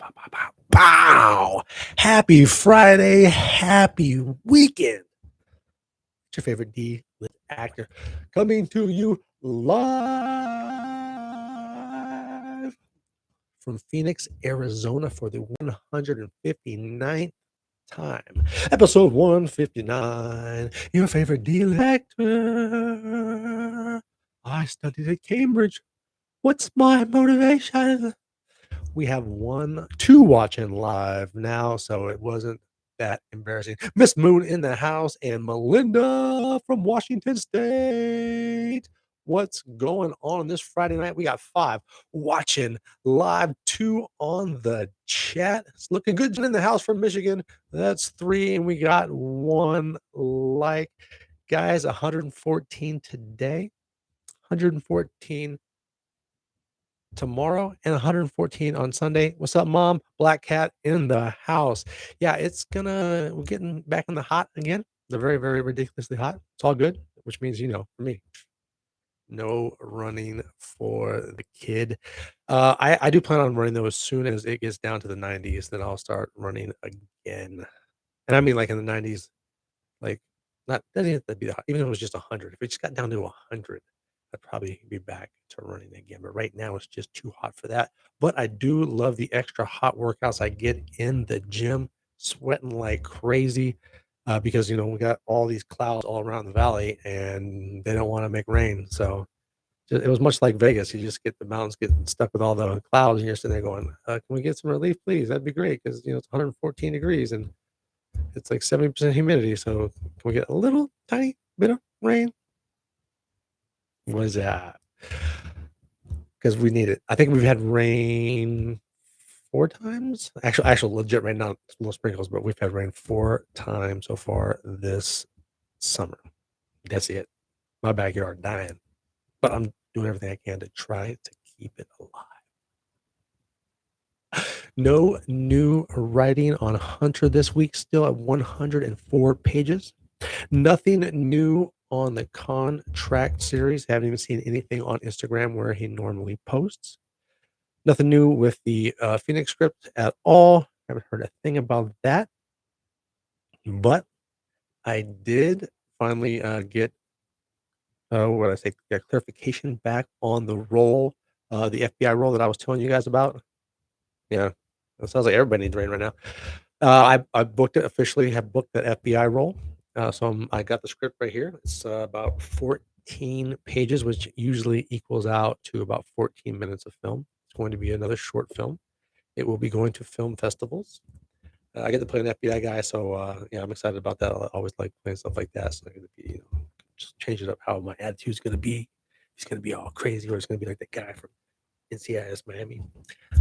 Pow, pow, pow, pow. Happy Friday. Happy weekend. It's your favorite D-list actor coming to you live from Phoenix, Arizona for the 159th time. Episode 159. Your favorite D-list actor. I studied at Cambridge. What's my motivation? We have two watching live now, so it wasn't that embarrassing. Miss Moon in the house and Melinda from Washington State. What's going on this Friday night? We got 5 watching live, 2 on the chat. It's looking good. Jen in the house from Michigan. That's 3, and we got 1 like. Guys, 114 today, 114 tomorrow, and 114 on Sunday. What's up, Mom? Black Cat in the house. Yeah, we're getting back in the hot again. They're very, very ridiculously hot. It's all good, which means, for me, no running for the kid. I do plan on running though as soon as it gets down to the 90s, then I'll start running again. And I mean like in the 90s, like not doesn't have to be even if it was just 100. If it just got down to 100, I'd probably be back to running again. But right now it's just too hot for that. But I do love the extra hot workouts I get in the gym, sweating like crazy. Because we got all these clouds all around the valley and they don't want to make rain. So it was much like Vegas. You just get the mountains getting stuck with all the clouds, and you're sitting there going, "Can we get some relief, please? That'd be great." Because it's 114 degrees and it's like 70% humidity. So can we get a little tiny bit of rain? What is that? Because we need it. I think we've had rain 4 times. Actually, legit rain, not little sprinkles, but we've had rain 4 times so far this summer. That's it. My backyard dying, but I'm doing everything I can to try to keep it alive. No new writing on Hunter this week, still at 104 pages. Nothing new on the contract series. Haven't even seen anything on Instagram where he normally posts. Nothing new with the Phoenix script at all. Haven't heard a thing about that. But I did finally get clarification back on the role, the FBI role that I was telling you guys about. Yeah, it sounds like everybody needs rain right now. I booked it officially. Have booked that FBI role. So I got the script right here. It's about 14 pages, which usually equals out to about 14 minutes of film. It's going to be another short film. It will be going to film festivals. I get to play an FBI guy, so yeah, I'm excited about that. I always like playing stuff like that. So I'm going to be, just change it up how my attitude's going to be. He's going to be all crazy, or it's going to be like the guy from NCIS Miami.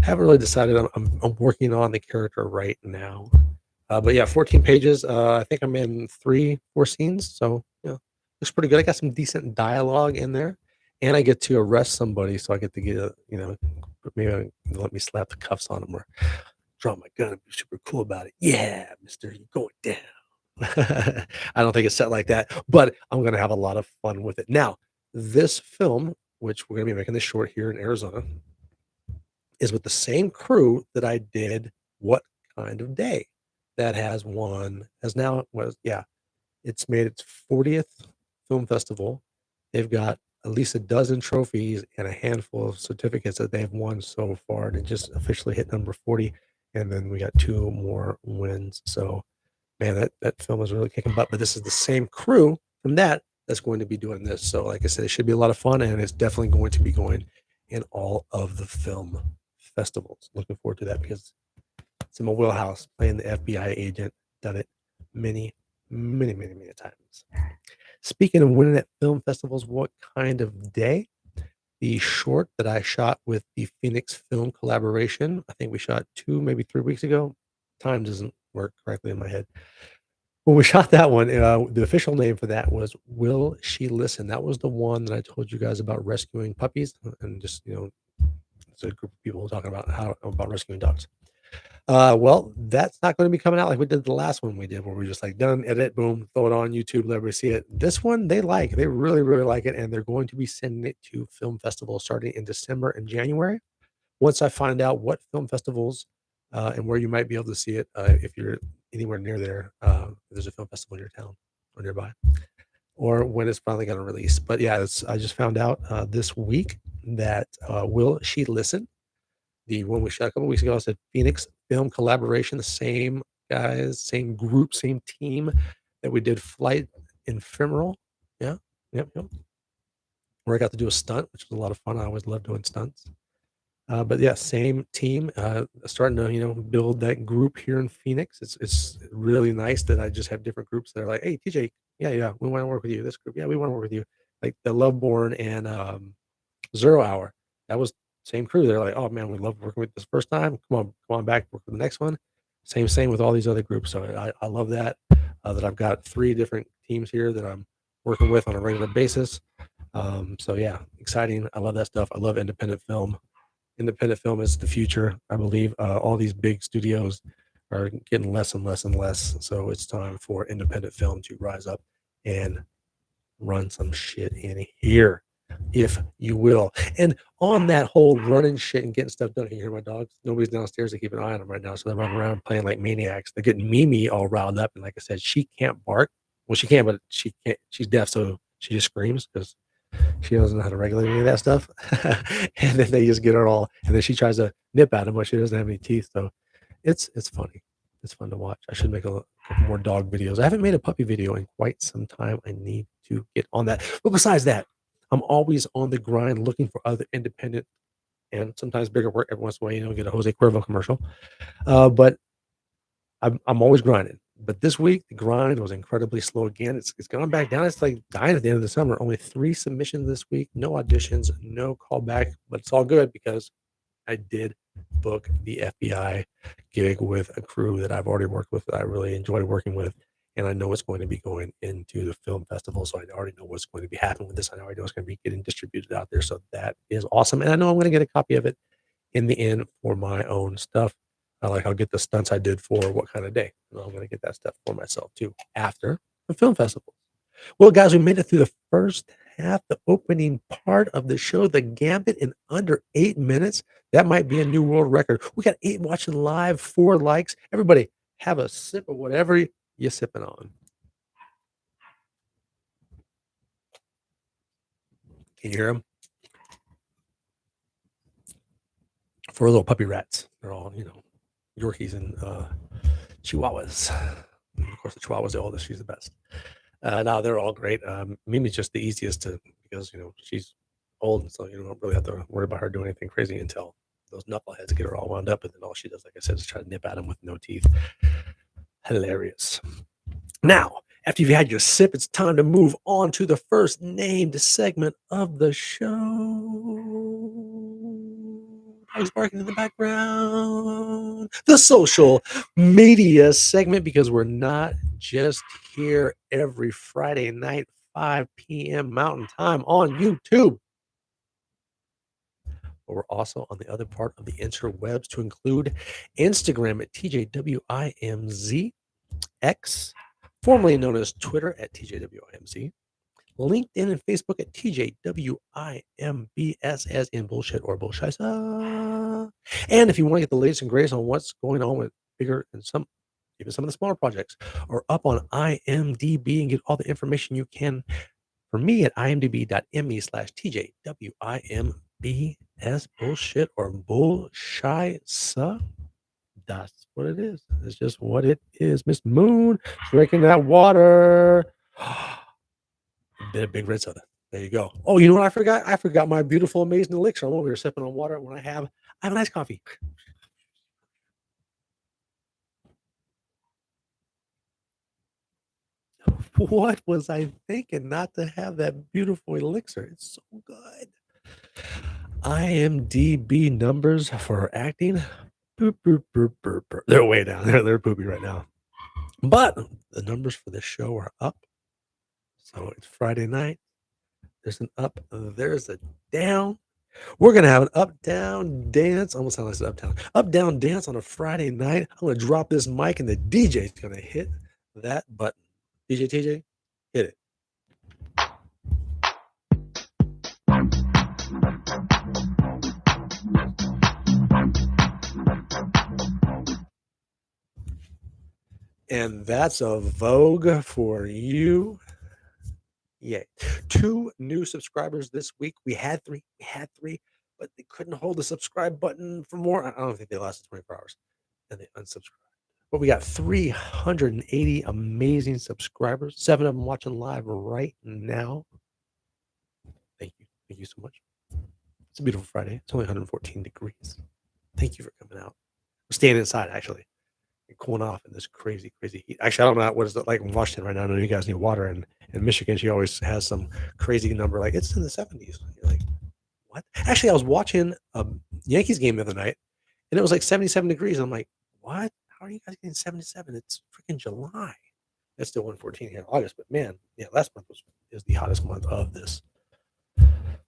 I haven't really decided. I'm working on the character right now. But yeah, 14 pages. I think I'm in 3-4 scenes. So yeah, looks pretty good. I got some decent dialogue in there. And I get to arrest somebody. So I get to get maybe let me slap the cuffs on him or draw my gun and be super cool about it. Yeah, mister, you're going down. I don't think it's set like that, but I'm going to have a lot of fun with it. Now, this film, which we're going to be making this short here in Arizona, is with the same crew that I did What Kind of Day. That it's made its 40th film festival. They've got at least a dozen trophies and a handful of certificates that they've won so far to just officially hit number 40. And then we got 2 more wins. So, man, that film is really kicking butt. But this is the same crew from that's going to be doing this. So, like I said, it should be a lot of fun, and it's definitely going to be going in all of the film festivals. Looking forward to that because it's in my wheelhouse, playing the FBI agent. Done it many, many, many, many times. Speaking of winning at film festivals, What Kind of Day? The short that I shot with the Phoenix Film Collaboration, I think we shot 2, maybe 3 weeks ago. Time doesn't work correctly in my head. When we shot that one, the official name for that was Will She Listen? That was the one that I told you guys about rescuing puppies and just, it's a group of people talking about rescuing dogs. Well, that's not going to be coming out like we did the last one we did, where we just like done, edit, boom, throw it on YouTube, let everybody see it. This one, they really, really like it. And they're going to be sending it to film festivals starting in December and January. Once I find out what film festivals and where you might be able to see it if you're anywhere near there. If there's a film festival in your town or nearby, or when it's finally going to release. But yeah, I just found out this week that Will She Listen, the one we shot a couple weeks ago, said Phoenix Film Collaboration, the same guys, same group, same team that we did Flight Ephemeral. Yeah, yep. Where I got to do a stunt, which was a lot of fun. I always love doing stunts. But yeah, same team, starting to build that group here in Phoenix. It's really nice that I just have different groups that are like, hey TJ, yeah, we want to work with you. This group, yeah, we want to work with you. Like the Loveborn and Zero Hour, that was same crew. They're like, oh man, we love working with this first time. Come on back, work with the next one. Same with all these other groups. So I love that that I've got 3 different teams here that I'm working with on a regular basis. So yeah, exciting. I love that stuff. I love independent film. Independent film is the future, I believe. All these big studios are getting less and less and less. So it's time for independent film to rise up and run some shit in here, if you will. And on that whole running shit and getting stuff done, can you hear my dogs? Nobody's downstairs to keep an eye on them right now. So they're running around playing like maniacs. They're getting Mimi all riled up. And like I said, she can't bark. Well, she can, but she can't. She's deaf, so she just screams because she doesn't know how to regulate any of that stuff. And then they just get her all, and then she tries to nip at him, but she doesn't have any teeth. So it's funny. It's fun to watch. I should make a couple more dog videos. I haven't made a puppy video in quite some time. I need to get on that. But besides that, I'm always on the grind looking for other independent and sometimes bigger work. Every once in a while, get a Jose Cuervo commercial. But I'm always grinding. But this week, the grind was incredibly slow again. It's gone back down. It's like dying at the end of the summer. Only 3 submissions this week. No auditions, no callback. But it's all good because I did book the FBI gig with a crew that I've already worked with that I really enjoyed working with. And I know it's going to be going into the film festival. So I already know what's going to be happening with this. I already know it's going to be getting distributed out there. So that is awesome. And I know I'm going to get a copy of it in the end for my own stuff. I'll get the stunts I did for What Kind of Day. And I'm going to get that stuff for myself too after the film festival. Well, guys, we made it through the first half, the opening part of the show, the Gambit, in under 8 minutes. That might be a new world record. We got 8 watching live, 4 likes. Everybody, have a sip of whatever you're sipping on. Can you hear them? 4 little puppy rats. They're all, Yorkies and Chihuahuas. And of course, the Chihuahua's the oldest. She's the best. No, they're all great. Mimi's just the easiest to because she's old, and so you don't really have to worry about her doing anything crazy until those knuckleheads get her all wound up, and then all she does, like I said, is try to nip at them with no teeth. Hilarious. Now, after you've had your sip, it's time to move on to the first named segment of the show. Dogs barking in the background. The social media segment, because we're not just here every Friday night, 5 p.m. Mountain Time on YouTube, but we're also on the other part of the interwebs, to include Instagram at TJWIMZ, X, formerly known as Twitter at TJWIMZ, LinkedIn and Facebook at TJWIMBS, as in bullshit or bullshit. And if you want to get the latest and greatest on what's going on with bigger and even some of the smaller projects, or up on IMDb and get all the information you can from me at imdb.me/TJWIMBS, bullshit or bullshit. That's what it is. It's just what it is. Miss Moon drinking that water. Big red soda. There you go. Oh, you know what I forgot? I forgot my beautiful, amazing elixir. I'm over here sipping on water when I have a nice coffee. What was I thinking not to have that beautiful elixir? It's so good. IMDb numbers for acting. Boop, boop, boop, boop, boop. They're way down. They're poopy right now. But the numbers for the show are up. So it's Friday night. There's an up. There's a down. We're going to have an up-down dance. Almost sound like it's up-down dance on a Friday night. I'm going to drop this mic and the DJ's going to hit that button. DJ TJ, hit it. And that's a Vogue for you. Yay. 2 new subscribers this week. We had 3, but they couldn't hold the subscribe button for more. I don't think they lasted 24 hours and they unsubscribed. But we got 380 amazing subscribers, 7 of them watching live right now. Thank you. Thank you so much. It's a beautiful Friday. It's only 114 degrees. Thank you for coming out. We're staying inside, actually. You're cooling off in this crazy, crazy heat. Actually, I don't know what is it like in Washington right now. I know you guys need water. And in Michigan, she always has some crazy number like it's in the 70s. You're like, what? Actually, I was watching a Yankees game the other night, and it was like 77 degrees. I'm like, what? How are you guys getting 77? It's freaking July. It's still 114 here in August, but man, yeah, last month is the hottest month of this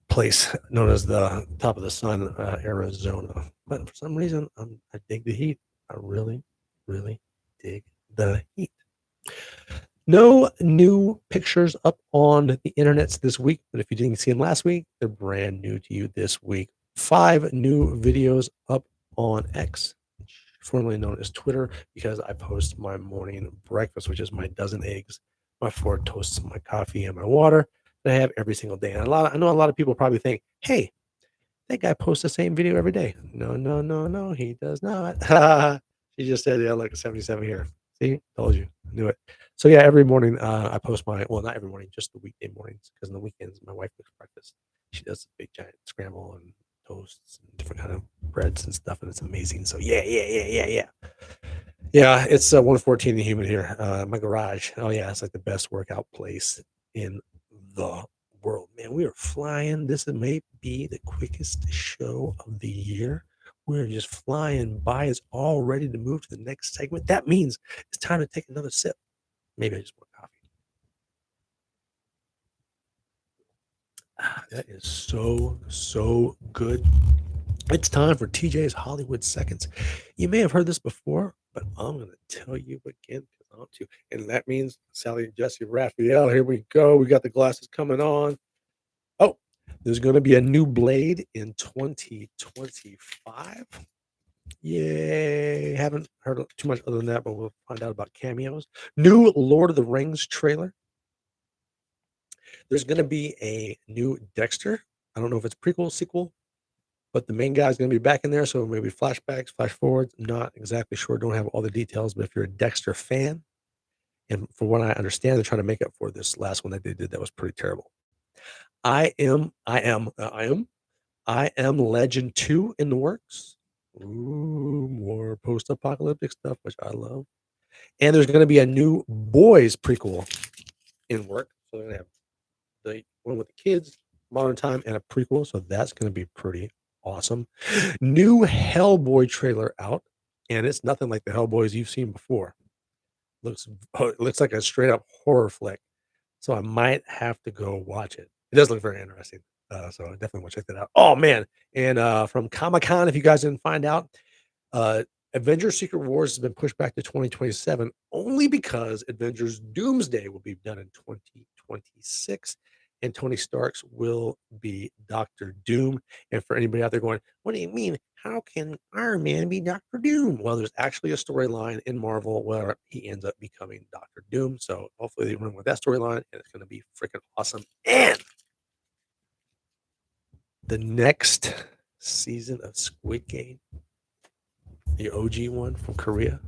place known as the top of the sun, Arizona. But for some reason, I dig the heat. I really, really dig the heat. No new pictures up on the internets this week, but if you didn't see them last week, they're brand new to you this week. 5 new videos up on X, formerly known as Twitter, because I post my morning breakfast, which is my dozen eggs, my 4 toasts, my coffee, and my water that I have every single day. And I know a lot of people probably think, hey, that guy posts the same video every day. No, no, no, no, he does not. She just said, yeah, look, 77 here. See, told you, knew it. So yeah, every morning I post not every morning, just the weekday mornings, because on the weekends my wife makes breakfast. She does a big giant scramble and toasts and different kind of breads and stuff, and it's amazing. So yeah. Yeah, it's 114 and humid here. My garage. Oh yeah, it's like the best workout place in the world. Man, we are flying. This may be the quickest show of the year. We're just flying by. It's all ready to move to the next segment. That means it's time to take another sip. Maybe I just want coffee. That is so good. It's time for TJ's Hollywood Seconds. You may have heard this before, but I'm going to tell you again because I want to. And that means Sally Jesse Raphael. Here we go. We got the glasses coming on. Oh, there's going to be a new Blade in 2025. Yay. Haven't heard too much other than that, but we'll find out about cameos. New Lord of the Rings trailer. There's going to be a new Dexter. I don't know if it's prequel, sequel, but the main guy is going to be back in there. So maybe flashbacks, flash forwards. Not exactly sure. Don't have all the details. But if you're a Dexter fan, and from what I understand, they're trying to make up for this last one that they did that was pretty terrible. I am Legend 2 in the works. Ooh, more post-apocalyptic stuff, which I love. And there's going to be a new Boys prequel in work. So they're going to have the one with the kids, modern time, and a prequel. So that's going to be pretty awesome. New Hellboy trailer out, and it's nothing like the Hellboys you've seen before. Looks like a straight up horror flick. So I might have to go watch it. It does look very interesting. So I definitely want to check that out. Oh man. And from Comic-Con, if you guys didn't find out, uh Avengers Secret Wars has been pushed back to 2027 only because Avengers Doomsday will be done in 2026 and Tony Stark's will be Doctor Doom. And for anybody out there going, what do you mean? How can Iron Man be Doctor Doom? Well, there's actually a storyline in Marvel where he ends up becoming Doctor Doom. So hopefully they run with that storyline and it's going to be freaking awesome. And the next season of Squid Game, the OG one from Korea,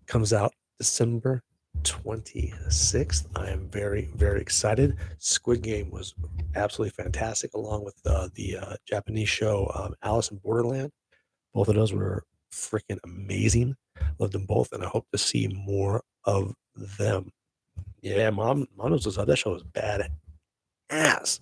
comes out December 26th. I am very, very excited. Squid Game was absolutely fantastic, along with the Japanese show Alice in Borderland. Both of those were freaking amazing. Loved them both, and I hope to see more of them. Yeah, mom knows that show was bad ass.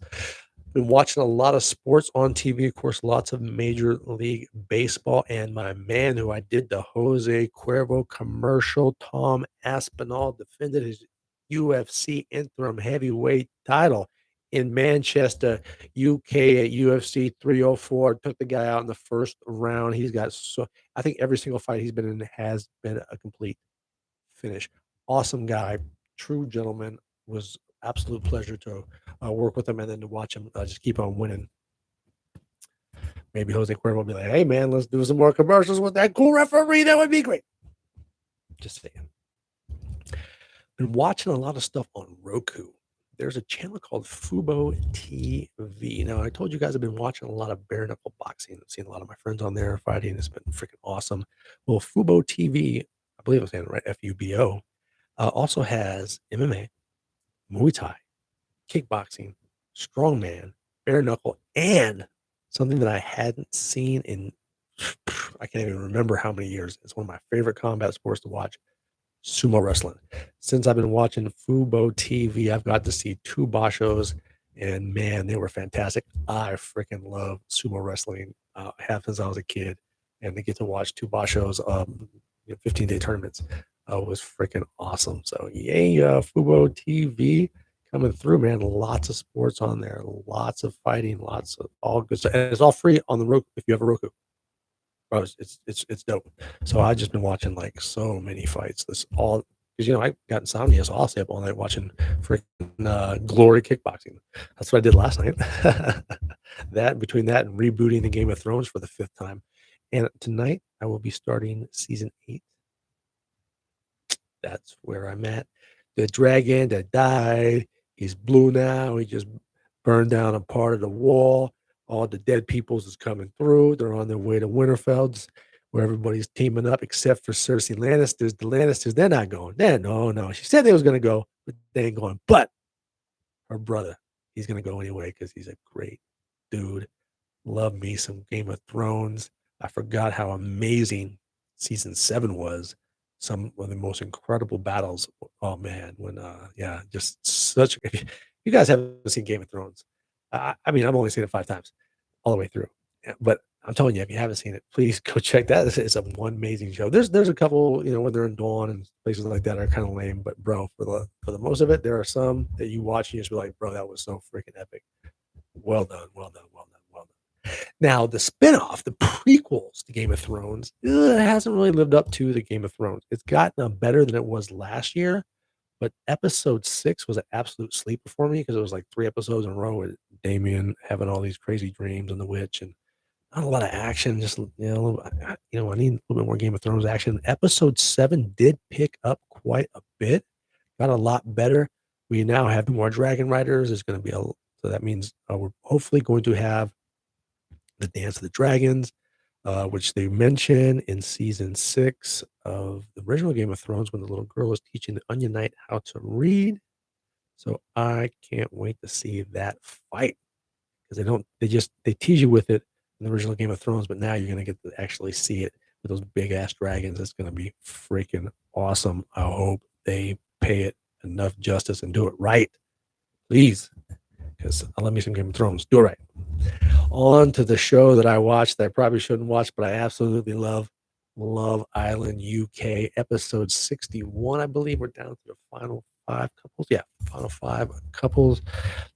Been watching a lot of sports on TV, of course, lots of Major League Baseball, and my man who I did the Jose Cuervo commercial, Tom Aspinall, defended his UFC interim heavyweight title in Manchester, UK at UFC 304. Took the guy out in the first round. I think every single fight he's been in has been a complete finish. Awesome guy, true gentleman. Was absolute pleasure to work with him and then to watch him just keep on winning. Maybe Jose Cuervo will be like, hey man, let's do some more commercials with that cool referee. That would be great. Just saying. Been watching a lot of stuff on Roku. There's a channel called Fubo TV. Now, I told you guys I've been watching a lot of bare knuckle boxing. I've seen a lot of my friends on there fighting. It's been freaking awesome. Well, Fubo TV, I believe I'm saying it right, FUBO, also has MMA, Muay Thai, kickboxing, strongman, bare knuckle, and something that I hadn't seen in I can't even remember how many years. It's one of my favorite combat sports to watch, sumo wrestling. Since I've been watching Fubo TV, I've got to see 2 Bashos, and man, they were fantastic. I freaking love sumo wrestling, have since I was a kid, and to get to watch 2 Bashos, 15-day tournaments, was freaking awesome. So yay, Fubo TV coming through, man. Lots of sports on there, lots of fighting, lots of all good stuff, and it's all free on the Roku if you have a Roku. Bro, it's dope. So I've just been watching like so many fights. This all because I got insomnia, so I'll stay up all night watching freaking Glory kickboxing. That's what I did last night. That between that and rebooting the Game of Thrones for the 5th time, and tonight I will be starting season 8. That's where I'm at. The dragon that died, he's blue now. He just burned down a part of the wall. All the dead peoples is coming through. They're on their way to Winterfell's, where everybody's teaming up except for Cersei Lannisters. The Lannisters, they're not going. No. She said they was gonna go, but they ain't going. But her brother, he's gonna go anyway because he's a great dude. Love me some Game of Thrones. I forgot how amazing season 7 was. Some of the most incredible battles. Oh man, when yeah, just such if you guys haven't seen Game of Thrones, I mean, I've only seen it 5 times all the way through. Yeah, but I'm telling you, if you haven't seen it, please go check that. It's a one amazing show. There's a couple, when they're in Dawn and places like that are kind of lame, but bro, for the most of it, there are some that you watch and you just be like, bro, that was so freaking epic. Well done, well done, well done, well done. Now, the spinoff, the prequels to Game of Thrones, hasn't really lived up to the Game of Thrones. It's gotten better than it was last year, but episode 6 was an absolute sleeper for me because it was like 3 episodes in a row with Damien having all these crazy dreams and the witch and not a lot of action. Just I need a little bit more Game of Thrones action. Episode 7 did pick up quite a bit, got a lot better. We now have more dragon riders. There's going to be so that means we're hopefully going to have the Dance of the Dragons, which they mention in season 6 of the original Game of Thrones when the little girl is teaching the Onion Knight how to read. So I can't wait to see that fight because they tease you with it in the original Game of Thrones, but now you're gonna get to actually see it with those big ass dragons. It's gonna be freaking awesome. I hope they pay it enough justice and do it right, please, because I love me some Game of Thrones. Do it right. On to the show that I watched that I probably shouldn't watch, but I absolutely love. Love Island UK, episode 61. I believe we're down to the final 5 couples. Yeah, final 5 couples.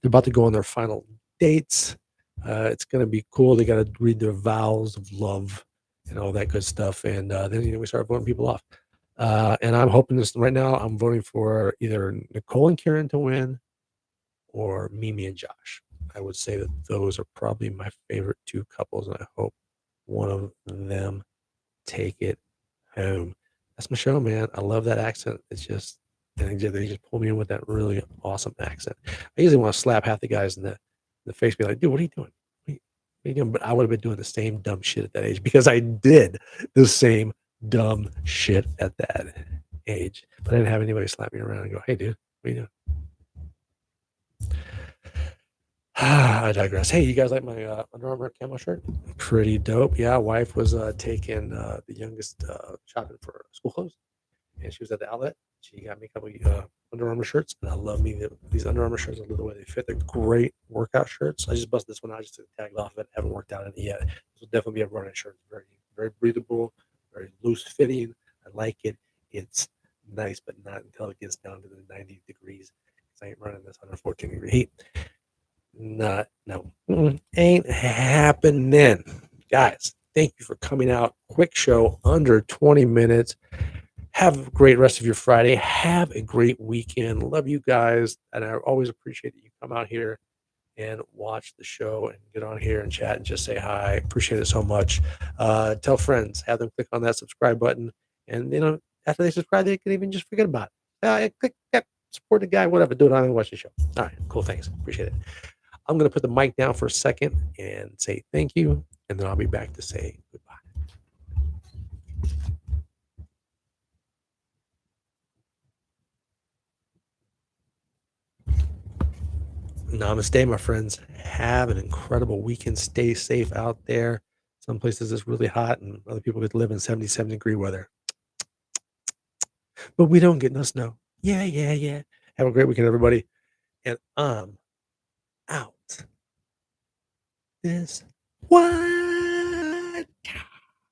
They're about to go on their final dates. It's going to be cool. They got to read their vows of love and all that good stuff. And then we start voting people off. And I'm hoping this right now. I'm voting for either Nicole and Kieran to win or Mimi and Josh. I would say that those are probably my favorite 2 couples, and I hope one of them take it home. That's my show, man. I love that accent. It's just they just pull me in with that really awesome accent. I usually want to slap half the guys in the face, be like, dude, what are you doing? What are you doing? But I would have been doing the same dumb shit at that age because I did the same dumb shit at that age. But I didn't have anybody slap me around and go, hey, dude, what are you doing? I digress. Hey, you guys like my Under Armour camo shirt? Pretty dope. Yeah, wife was taking the youngest shopping for school clothes, and she was at the outlet. She got me a couple Under Armour shirts, and I love these Under Armour shirts. I love the way they fit. They're great workout shirts. I just busted this one out just to tag it off of it. I haven't worked out in it yet. This will definitely be a running shirt. Very, very breathable, very loose fitting. I like it. It's nice, but not until it gets down to the 90 degrees. I ain't running this 114-degree heat. No, ain't happening. Guys, thank you for coming out. Quick show, under 20 minutes. Have a great rest of your Friday. Have a great weekend. Love you guys. And I always appreciate that you come out here and watch the show and get on here and chat and just say hi. Appreciate it so much. Tell friends, have them click on that subscribe button. And, after they subscribe, they can even just forget about it. Click that, support the guy, whatever. Do it on watch the show. All right, cool. Thanks. Appreciate it. I'm going to put the mic down for a second and say thank you, and then I'll be back to say goodbye. Namaste, my friends. Have an incredible weekend. Stay safe out there. Some places it's really hot, and other people get to live in 77-degree weather. But we don't get no snow. Yeah, yeah, yeah. Have a great weekend, everybody. And I'm out. This one.